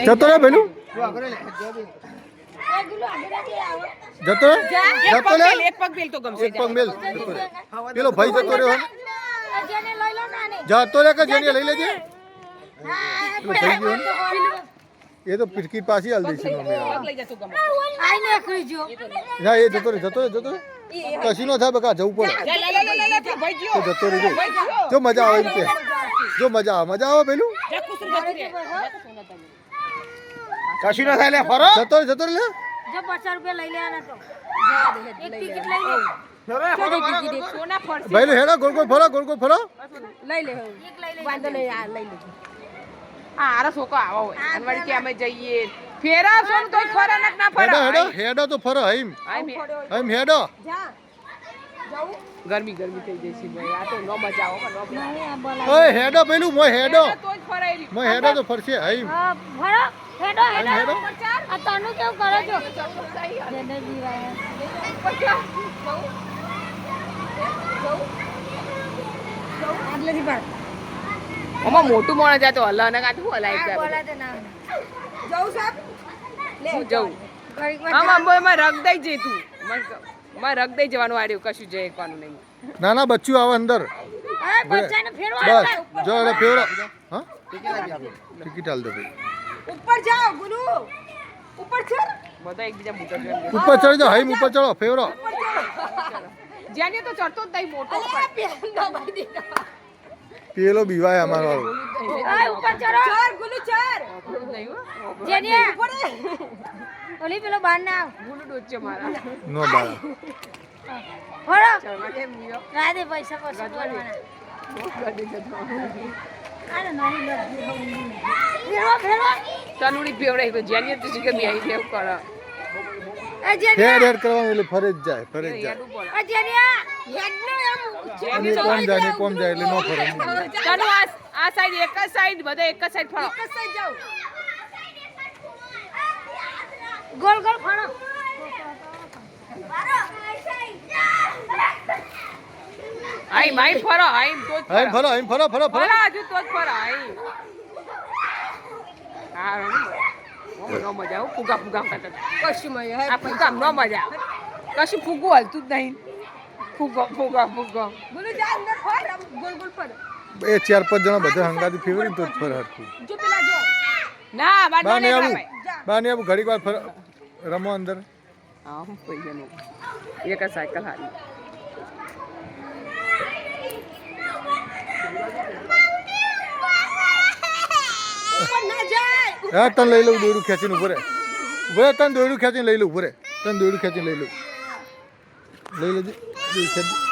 જતો રે પેલું જતો રે જતો રે એક પગ બેલ તો ગમશે એક પગ મેલ પેલો ભાઈ જતો રહ્યો જતો રે કે જેને લઈ લેજે પેલો ભાઈ ગયો એ તો પિટકી પાછી હાલ દઈશું ના એ જતો રે કશી નો થાય બકા જવું પડે જતો રહેજો જો મજા આવે એમ કે જો મજા આવે પેલું કશી નો થાય લે ફરો જતો રે જો 50 રૂપિયા લઈ લેવાના તો એક ટિકિટ લઈ લે સોના ફરશે ભાઈ હેડો ગોળ ફરો લઈ લે એક લઈ લે વાંધો નહીં આ લઈ લેજો આ આરા છોકરો આવો હોય અનવડી કે અમે જઈએ ફેરા સોન તો ફરા ના ફરા હેડો તો ફરો હઈમ હેડો જા જાઉં ગરમી થઈ જઈ છે ભાઈ આ તો નો મજા આવે ઓય હેડો પેલું મોય હેડો તો જ ફરાયેલી મોય હેડો તો ફરશે હઈમ ભરો હેડો આ તનું કેવું કરો છો જેને જીવાય આગળથી પર ઓમાં મોટું મોણ જાય તો હલા ને કાઠું હલાય છે બોલા તો ના જાઉં સાહેબ લે જાઉં ઘડીકમાં આમાં બોયમાં રગ દઈ જઈ તું માં રગ દઈ જવાનું આડ્યું કશું જઈ એકવાનું નહીં નાના બચ્ચું આવે અંદર આ બચ્ચાને ફેરવા બસ જો એટલે ફેવરો હા ટિકિટ હાલ દો ભાઈ ઉપર જાઓ ગુરુ ઉપર ચડ બધા એકબીજા મોટા જોઈને ઉપર ચડી જાઓ હઈમ ઉપર ચડો ફેવરો જ્યાંને તો ચડતો જ નહીં મોટો પેલો બીવાય અમારો આ ઉપર ચડો ચડ ગુલુ ચડ જેને ઓલી પેલો બાર ના આવ ગુલુ ડોચ્ચે મારા નો બાળા ફરો ચડવા કેમ ગયો રાધે પૈસા પૈસા બોલવાના આને નહીં ફેરવા તનુડી ફેવડાઈ તો જ્યાંને તો શીખે બી આવી દેવ કર આ જેને હેડ કરવાનું એટલે ફરે જ જાય આ જેને હેડનો અને કોમ જાય એટલે નો ફરે તનુ આ સાઈડ એક જ સાઈડ બધા એક જ સાઈડ ફરો એક જ સાઈડ જાવ ગોલ ફરો આઈ માઈ ફરો આઈ તો જ હઈમ ફરો ફરો હજુ તો જ ફરો આઈ હા નો મજા આવું ફુગા કરતા કશું મજા આ ફુગા નો મજા કશું ફુગું હાલતું જ નહીં ફુગા બોલો જા અંદર ફર ગોલ ફર એ 4-5 જણા બધા હંગાથી ફેવરી તો જ ફરે હરખું જો પેલા જો ના બા ને આવું ઘડીક વાર રમો અંદર હા હું પૈસાનો એક જ સાયકલ હારી હા તને લઈ લઉં દોડું ખેંચીને ઉભો રે તને દોડું ખેંચીને લઈ લઉં ઉભો રે તને દોડું ખેંચીને લઈ લેજે દોડું ખેંચી